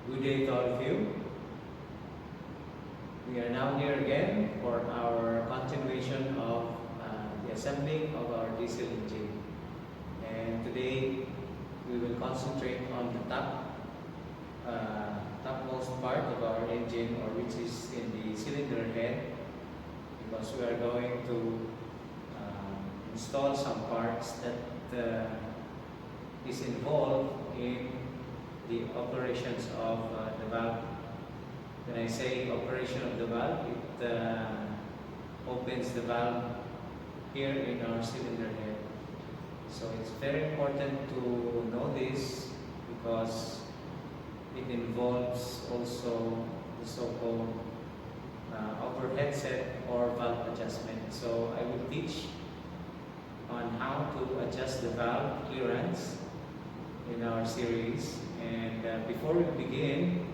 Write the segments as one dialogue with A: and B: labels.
A: Good day to all of you. We are now here again for our continuation of the assembling of our diesel engine. And today we will concentrate on the topmost part of our engine, or which is in the cylinder head, because we are going to install some parts that is involved in the operations of the valve. When I say operation of the valve, it opens the valve here in our cylinder head. So it's very important to know this because it involves also the so-called overhead set or valve adjustment. So I will teach on how to adjust the valve clearance in our series. And before we begin,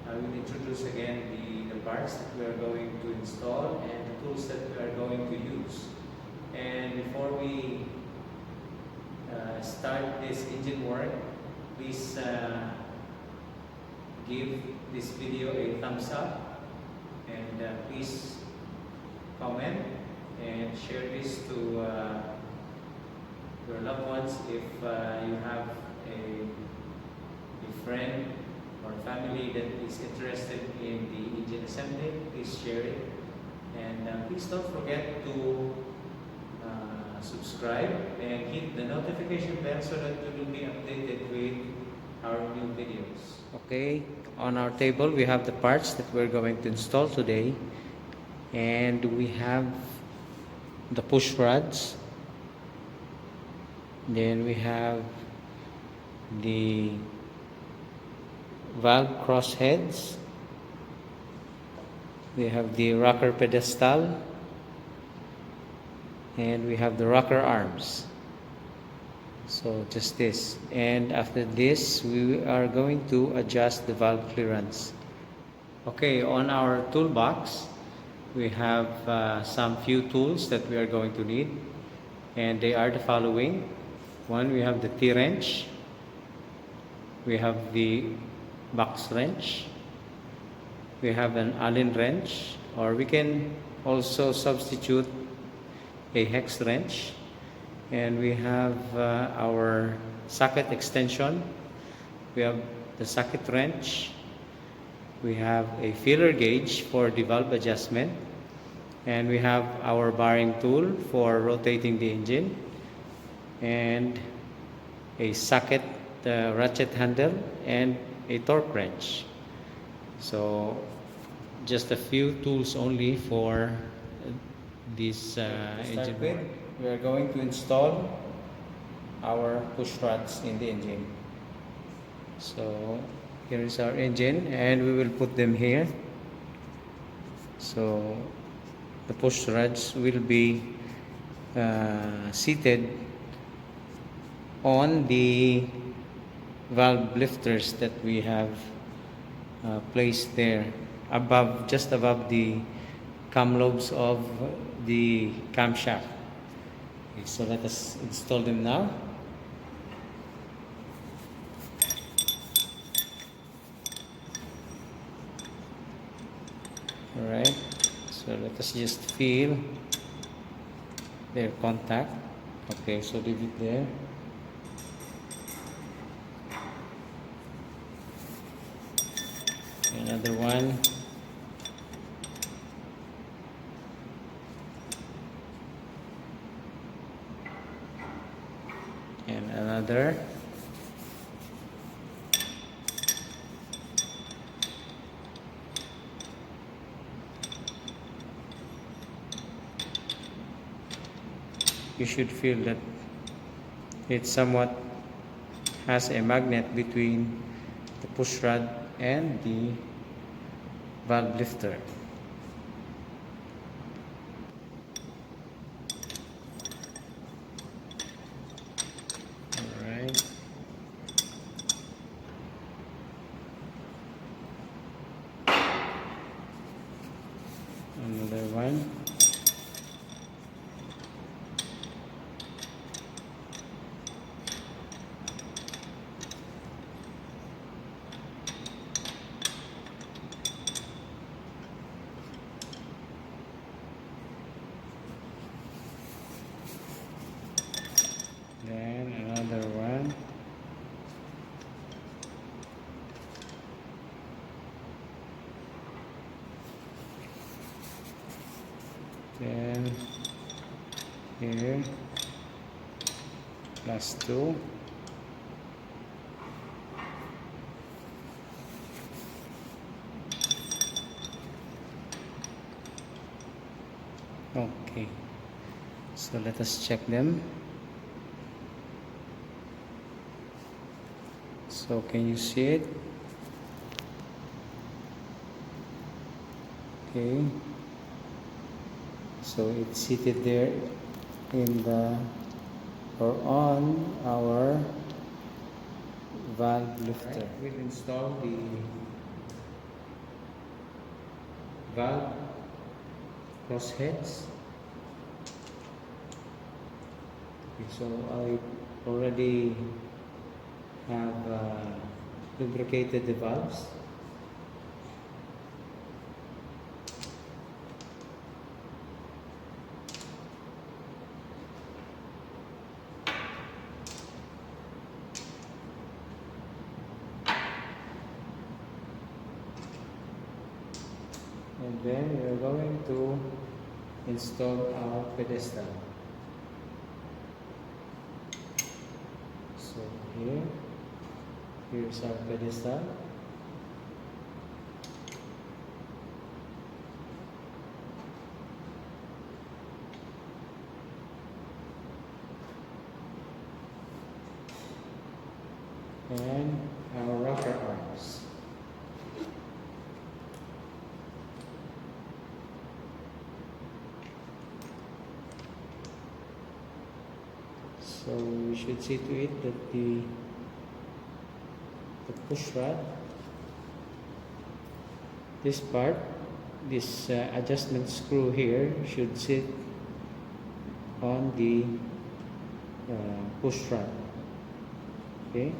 A: I will introduce again the parts that we are going to install and the tools that we are going to use. And before we start this engine work, please give this video a thumbs up, and please comment and share this to your loved ones. If you have a friend or family that is interested in the engine assembly, please share it. And please don't forget to subscribe and hit the notification bell so that you will be updated with our new videos. Okay, on our table we have the parts that we're going to install today, and we have the push rods, then we have the valve crossheads, we have the rocker pedestal, and we have the rocker arms. So just this, and after this we are going to adjust the valve clearance. Okay, on our toolbox we have some few tools that we are going to need, and they are the following. One, we have the T-wrench, we have the box wrench, we have an Allen wrench, or we can also substitute a hex wrench, and we have our socket extension, we have the socket wrench, we have a feeler gauge for the valve adjustment, and we have our bearing tool for rotating the engine, and a socket ratchet handle, and a torque wrench. So just a few tools only for this engine work. We are going to install our push rods in the engine. So here is our engine, and we will put them here. So the push rods will be seated on the valve lifters that we have placed there above, just above the cam lobes of the camshaft. Okay, so let us install them now. Alright, so let us just feel their contact. Okay, so leave it there. Another one. And another. You should feel that it somewhat has a magnet between the push rod and the valve lifter. Alright. Another one. here, plus 2. Okay, so let us check them. So can you see it? Okay, so it's seated there in the or on our valve lifter. Right, we'll install the valve crossheads. Okay, so I already have lubricated the valves. And then we are going to install our pedestal. So here's our pedestal. And our rocker arms. So we should see to it that the push rod, this part, this adjustment screw here should sit on the push rod. Okay.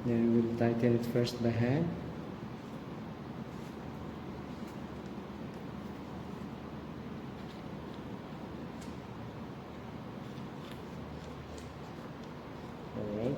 A: Then we'll tighten it first by hand. Alright.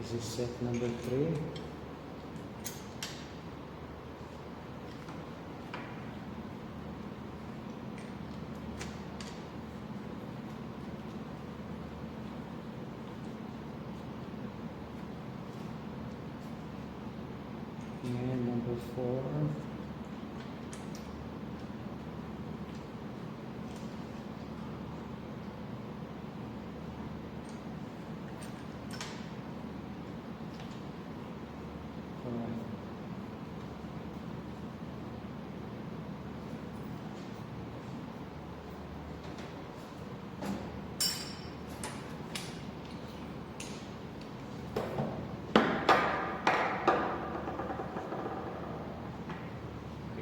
A: This is set number 3. And number 4.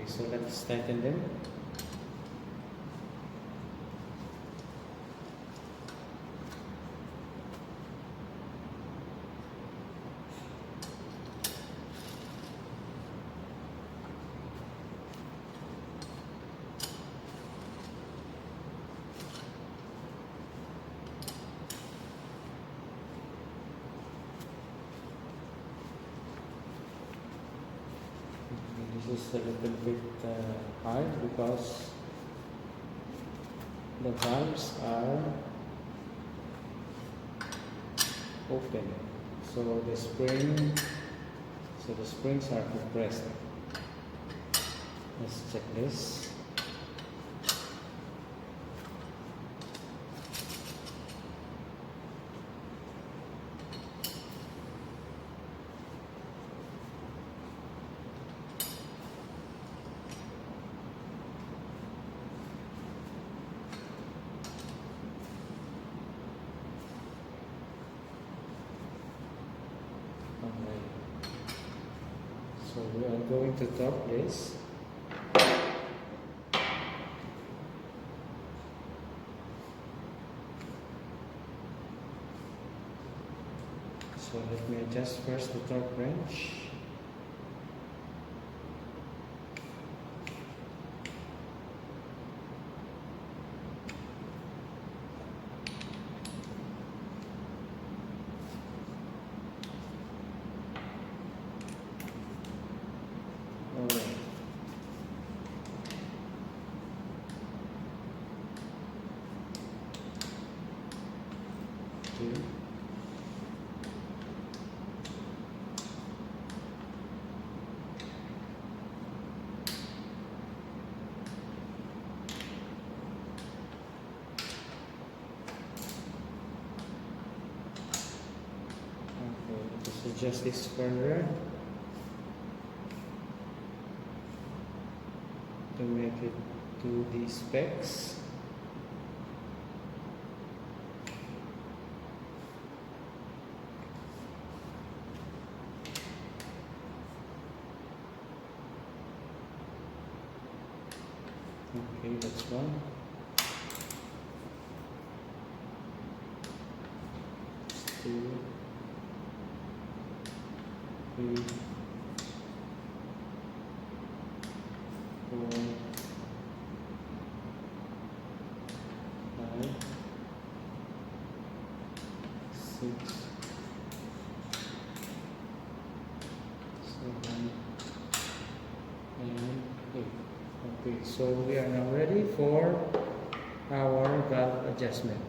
A: So let's tighten them. This is a little bit hard because the valves are open, so the springs are compressed. Let's check this. So we are going to top this. So let me adjust first the torque wrench. Alright. Two. Let's adjust this further to make it to the specs. Okay, that's one. Two. 3, 4, 5, 6, 7, and 8. Okay, so we are now ready for our valve adjustment.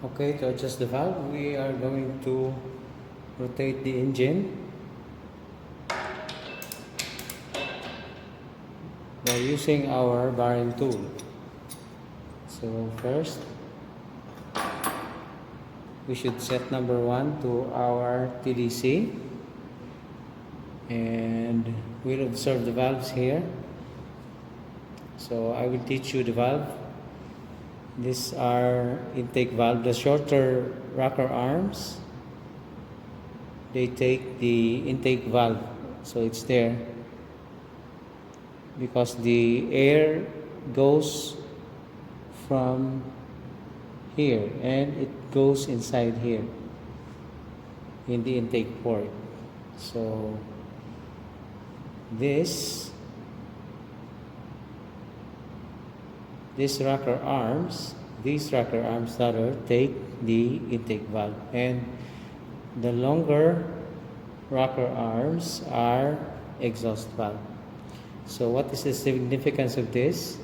A: Okay, to adjust the valve, we are going to rotate the engine by using our bearing tool. So first, we should set number 1 to our TDC, and we'll observe the valves here. So I will teach you the valve. These are intake valve. The shorter rocker arms, they take the intake valve, so it's there because the air goes from here and it goes inside here in the intake port. So these rocker arms rather take the intake valve, and the longer rocker arms are exhaust valve. So what is the significance of this?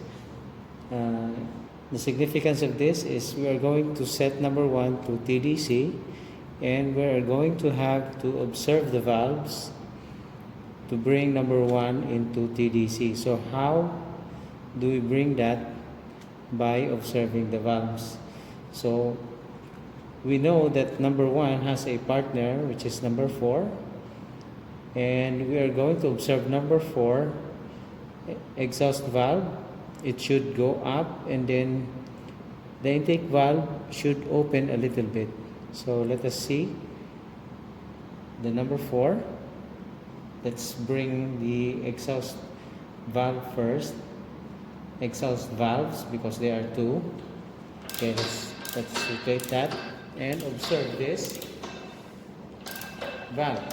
A: The significance of this is we are going to set number 1 to TDC, and we are going to have to observe the valves to bring number 1 into TDC. So how do we bring that? By observing the valves. So we know that number 1 has a partner, which is number 4, and we are going to observe number 4 exhaust valve. It should go up, and then the intake valve should open a little bit. So let us see the number 4. Let's bring the exhaust valve first. Exhaust valves, because there are 2. Okay, let's rotate that and observe this valve.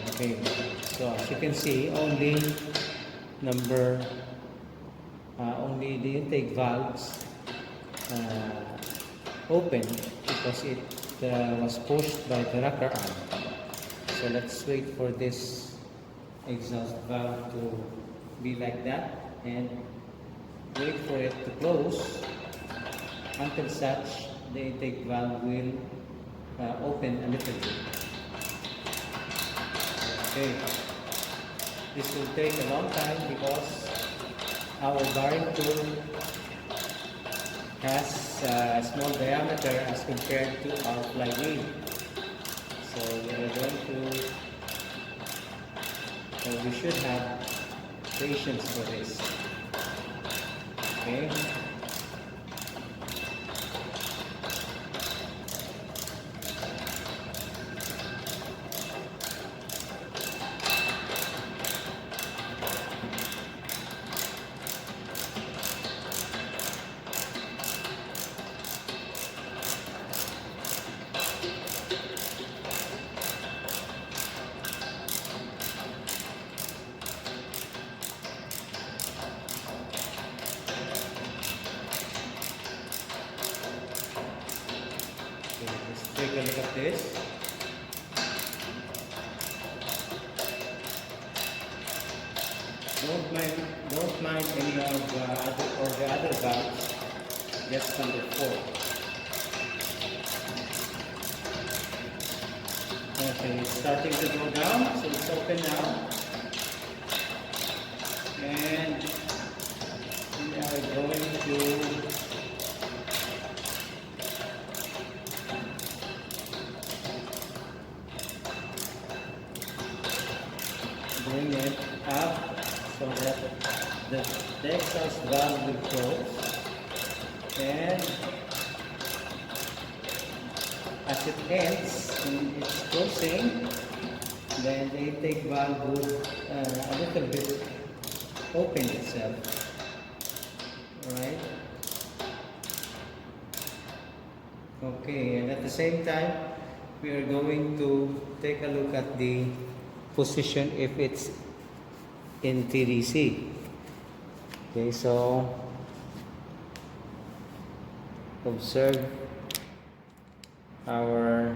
A: Okay, so as you can see, only the intake valves open because it was pushed by the rocker arm. So let's wait for this exhaust valve to be like that and wait for it to close until such the intake valve will open a little bit. Okay, this will take a long time because our bearing tool has a small diameter as compared to our flywheel. So we are going to we should have patience for this. Okay. take a look at this. Don't mind any of the other valves, just number 4. Okay, it's starting to go down, so it's open now. And we are going to bring it up so that the exhaust valve will close, and as it ends in its closing, then the intake valve would a little bit open itself. Alright? Okay, and at the same time, we are going to take a look at the position if it's in TDC. Okay, so observe our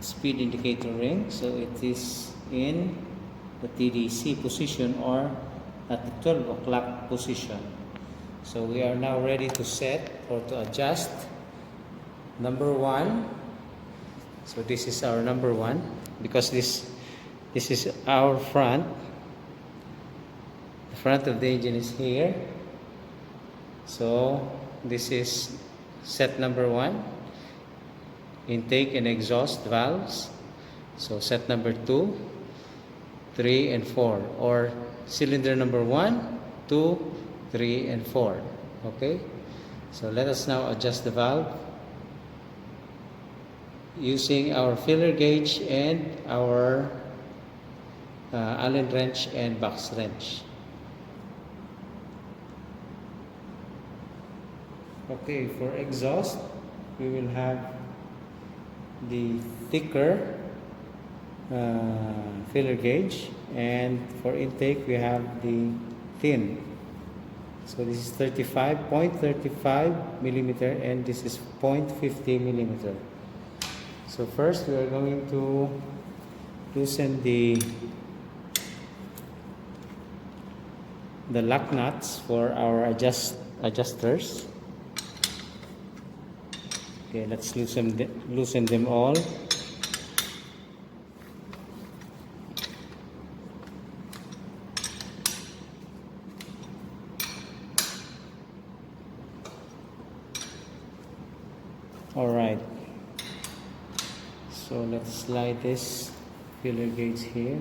A: speed indicator ring. So it is in the TDC position, or at the 12 o'clock position. So we are now ready to set or to adjust number 1. So this is our number 1, because this is our front. The front of the engine is here. So this is set number 1, intake and exhaust valves. So set number 2, 3 and 4, or cylinder number 1, 2, 3 and 4. Okay, so let us now adjust the valve using our filler gauge and our Allen wrench and box wrench. Okay, for exhaust, we will have the thicker filler gauge, and for intake we have the thin. So this is 0.35 millimeter, and this is 0.50 millimeter. So first we are going to loosen the lock nuts for our adjusters. Okay, let's loosen them all. All right. So let's slide this filler gauge here.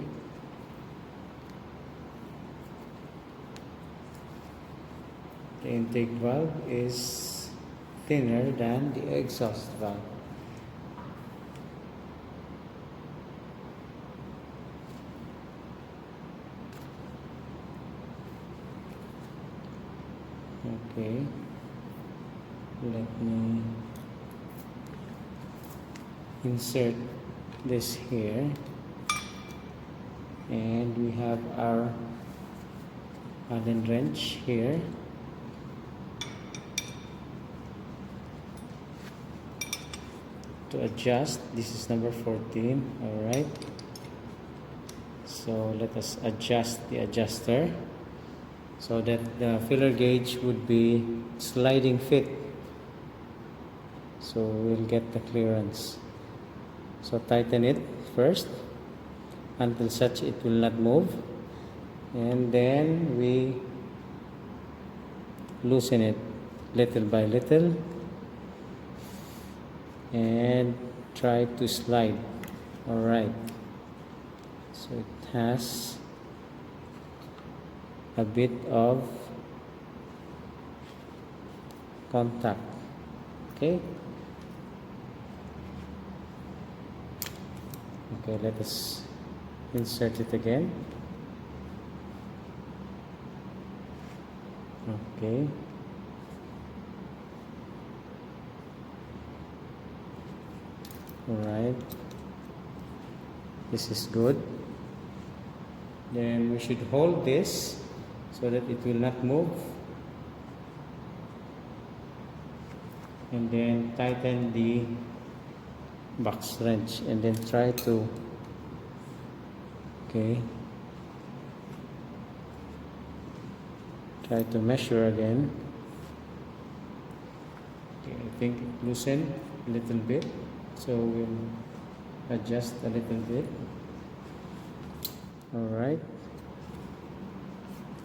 A: The intake valve is thinner than the exhaust valve. Okay, let me insert this here, and we have our Allen wrench here. To adjust, this is number 14. All right, so let us adjust the adjuster so that the filler gauge would be sliding fit, so we'll get the clearance. So tighten it first until such it will not move, and then we loosen it little by little and try to slide. All right, so it has a bit of contact. Okay, let us insert it again. Okay, all right, this is good. Then we should hold this so that it will not move. and then tighten the box wrench and then try to measure again. I think it loosened a little bit, so we'll adjust a little bit. All right.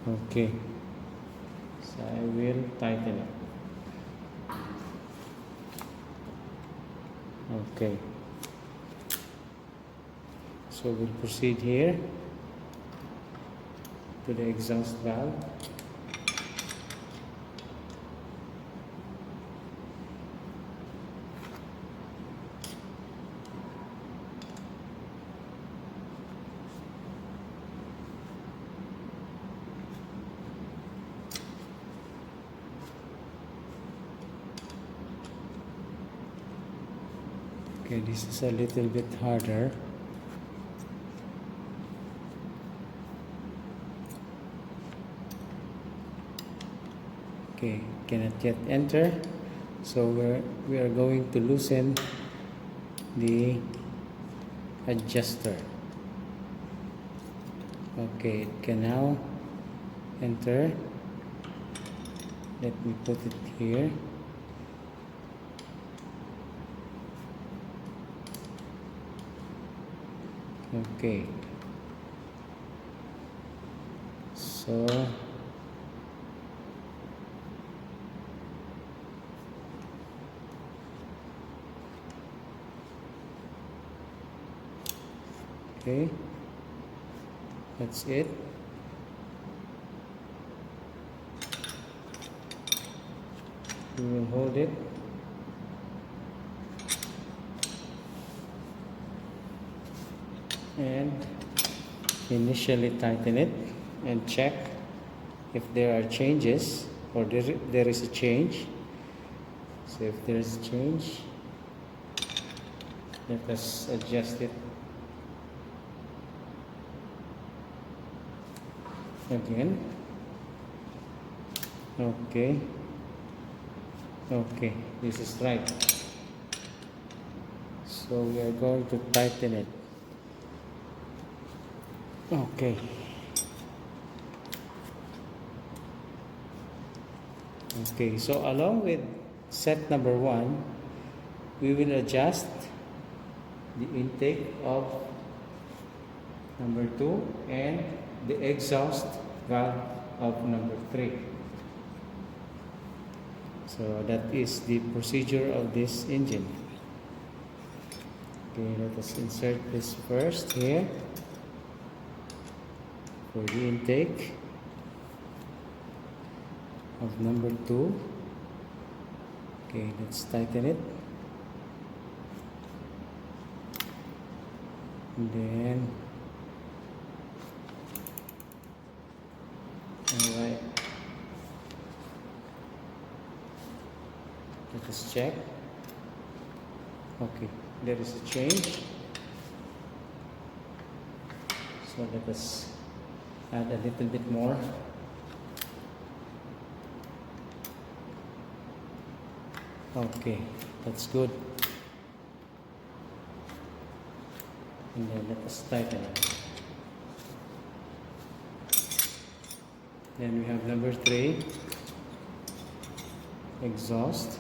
A: Okay, so I will tighten it. Okay, so we'll proceed here to the exhaust valve. Okay, this is a little bit harder. Okay, cannot yet enter, so we are going to loosen the adjuster. Okay, it can now enter. Let me put it here. Okay, so okay, that's it. We will hold it. And initially tighten it and check if there are changes or there is a change. So if there is a change, let us adjust it again. Okay, this is right. So we are going to tighten it. Okay. Okay, so along with set number 1, we will adjust the intake of number 2 and the exhaust valve of number 3. So that is the procedure of this engine. Okay, let us insert this first here for the intake of number 2. Okay, let's tighten it. And then, alright, let us check. Okay, there is a change. So let us add a little bit more. Okay, that's good. And then let us tighten it. Then we have number 3, exhaust.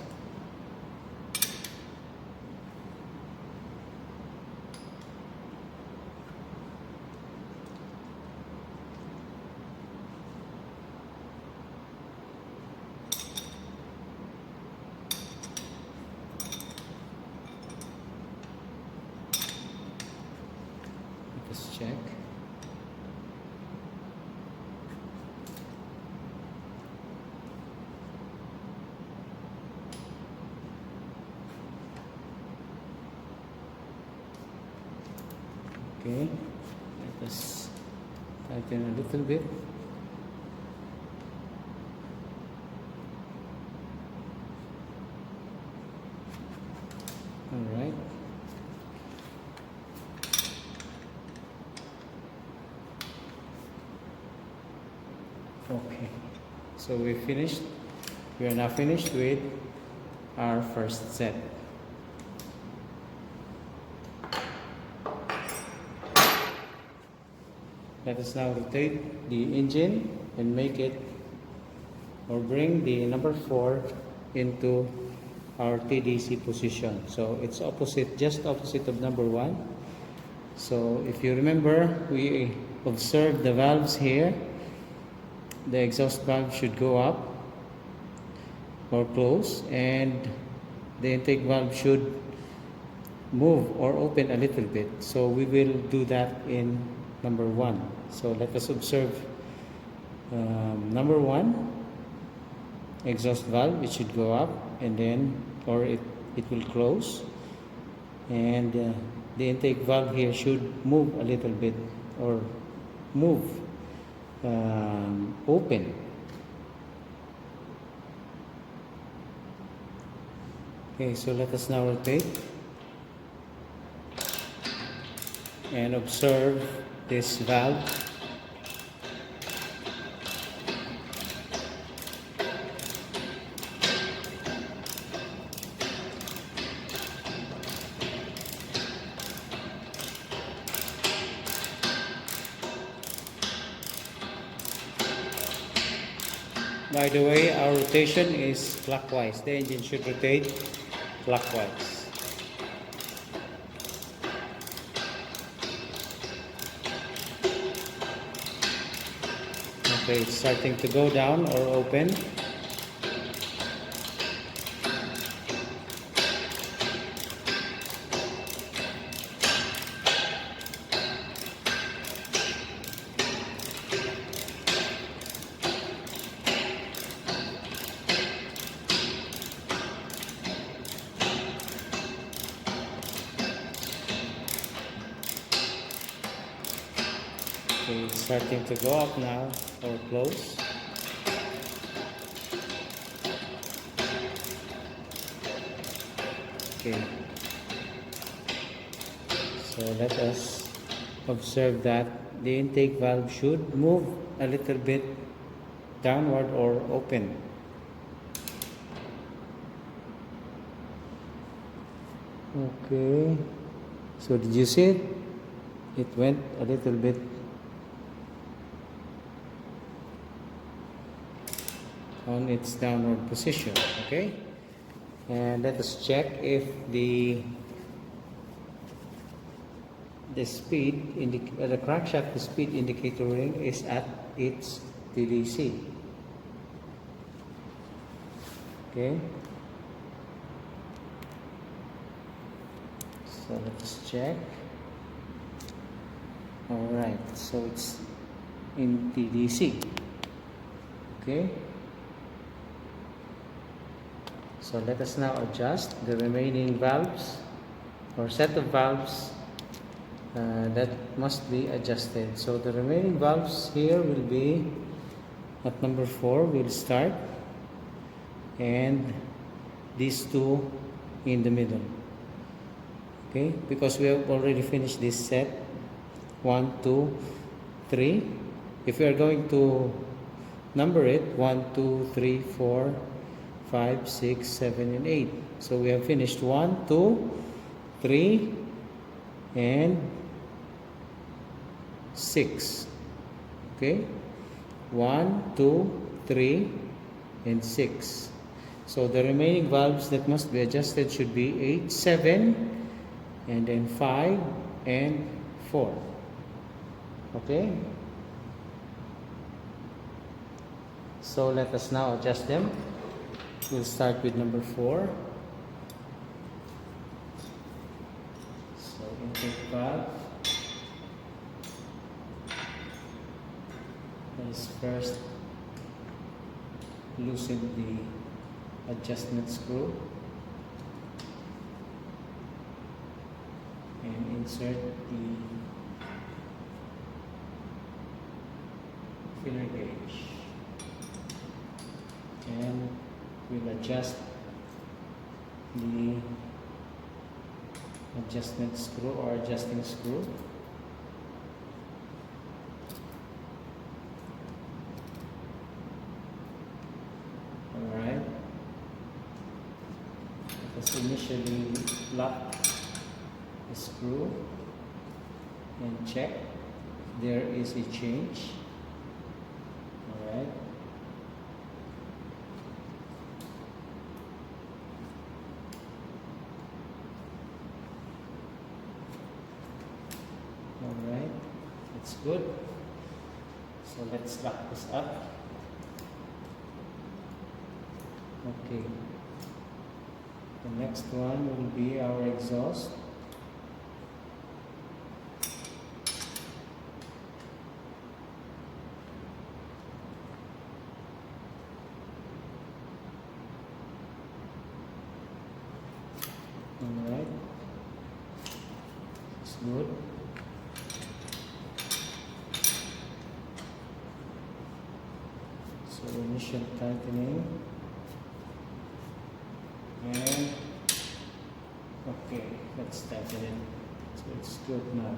A: Let's check. Okay, let us tighten a little bit. All right. Okay, so we are now finished with our first set. Let us now rotate the engine and make it, or bring the number 4 into our TDC position. So it's opposite, just opposite of number 1. So if you remember, we observed the valves here. The exhaust valve should go up or close, and the intake valve should move or open a little bit. So we will do that in number 1. So let us observe number 1, exhaust valve, it should go up, and then, or it will close, and the intake valve here should move a little bit, or move open. Okay, so let us now rotate and observe this valve. By the way, our rotation is clockwise. The engine should rotate clockwise. Okay, it's starting to go down or open. Okay, it's starting to go up now or close. Okay, so let us observe that the intake valve should move a little bit downward or open. Okay, so did you see it? It went a little bit on its downward position. Okay, and let us check if the speed the crankshaft speed indicator ring is at its TDC. Okay, so let us check. Alright, so it's in TDC. Okay, so let us now adjust the remaining valves or set of valves that must be adjusted. So the remaining valves here will be at number 4 will start, and these two in the middle. Okay, because we have already finished this set 1, 2, 3. If we are going to number it 1, 2, 3, 4, 5, 6, 7, and 8. So we have finished 1, 2, 3, and 6. Okay, 1, 2, 3, and 6. So the remaining valves that must be adjusted should be 8, 7, and then 5 and 4. Okay, so let us now adjust them. We'll start with number 4. So intake valve. Let's first loosen the adjustment screw and insert the filler gauge, and we'll adjust the adjustment screw or adjusting screw. Alright, lock the screw and check if there is a change. Alright. Alright, it's good. So let's lock this up. Okay. The next one will be our exhaust. Alright, it's good. So initial tightening, and okay, let's tighten it. So it's good now.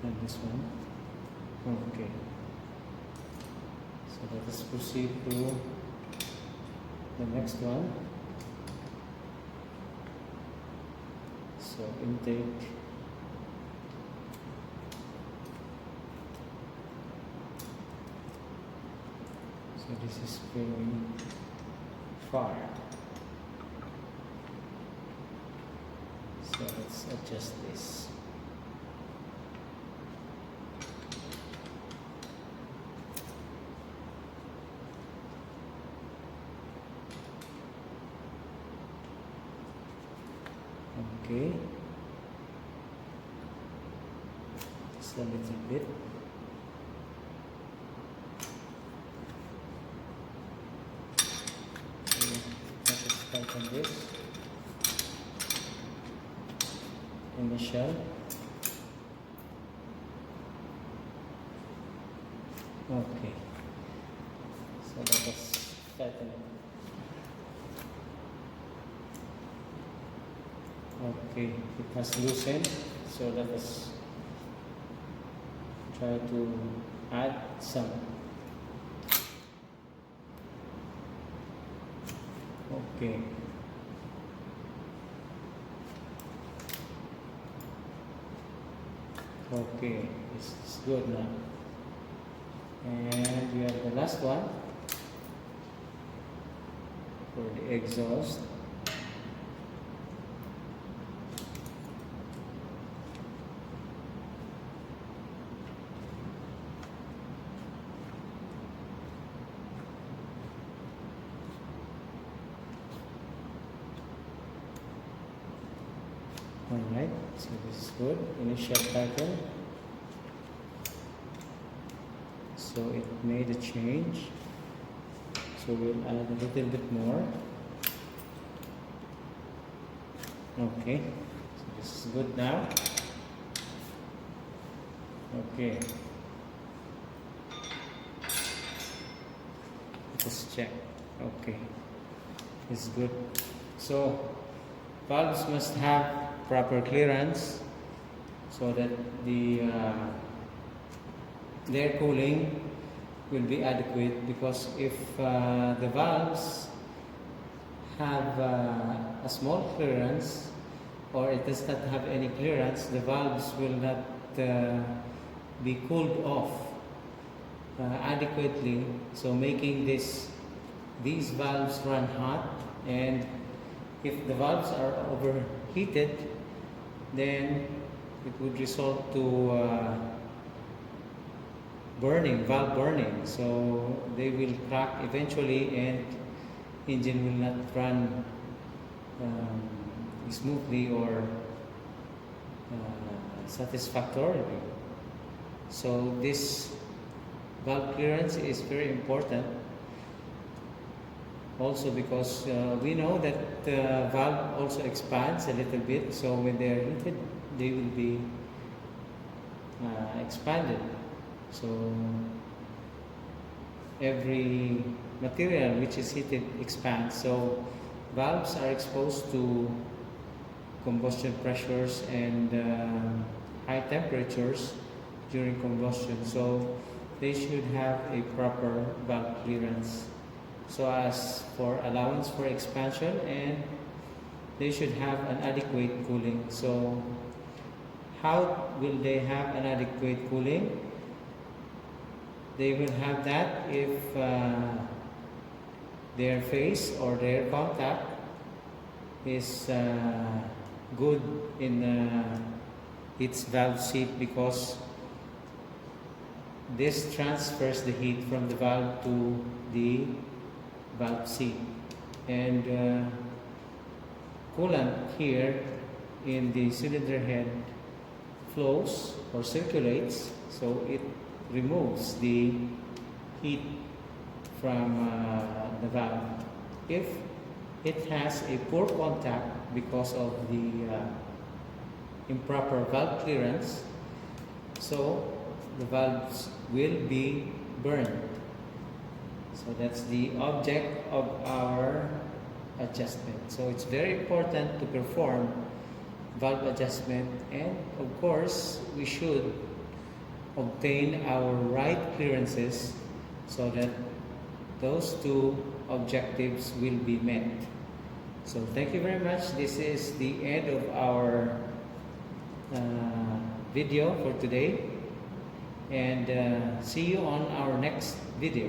A: And this one, okay. So let us proceed to the next one. So intake. So this is very far. So let's adjust this. Okay. Just a little bit. Let us tighten this. Initial. Okay. So let us tighten it. Okay, it has loosened. So let us try to add some. Okay. Okay, this is good now. And we have the last one for the exhaust. Alright, so this is good. Initial pattern. So it made a change. So we'll add a little bit more. Okay, so this is good now. Okay. Let's check. Okay, it's good. So valves must have proper clearance so that the air cooling will be adequate, because if the valves have a small clearance, or it does not have any clearance, the valves will not be cooled off adequately, so making these valves run hot. And if the valves are overheated, then it would result to burning, valve burning. So they will crack eventually, and engine will not run smoothly or satisfactorily. So this valve clearance is very important. Also because we know that the valve also expands a little bit, so when they are heated, they will be expanded. So every material which is heated expands. So valves are exposed to combustion pressures and high temperatures during combustion. So they should have a proper valve clearance so as for allowance for expansion, and they should have an adequate cooling. So how will they have an adequate cooling? They will have that if their phase or their contact is good in its valve seat, because this transfers the heat from the valve to the valve seat, and coolant here in the cylinder head flows or circulates, so it removes the heat from the valve. If it has a poor contact because of the improper valve clearance, so the valves will be burned. So that's the object of our adjustment. So it's very important to perform valve adjustment, and of course we should obtain our right clearances so that those two objectives will be met. So thank you very much. This is the end of our video for today, and see you on our next video.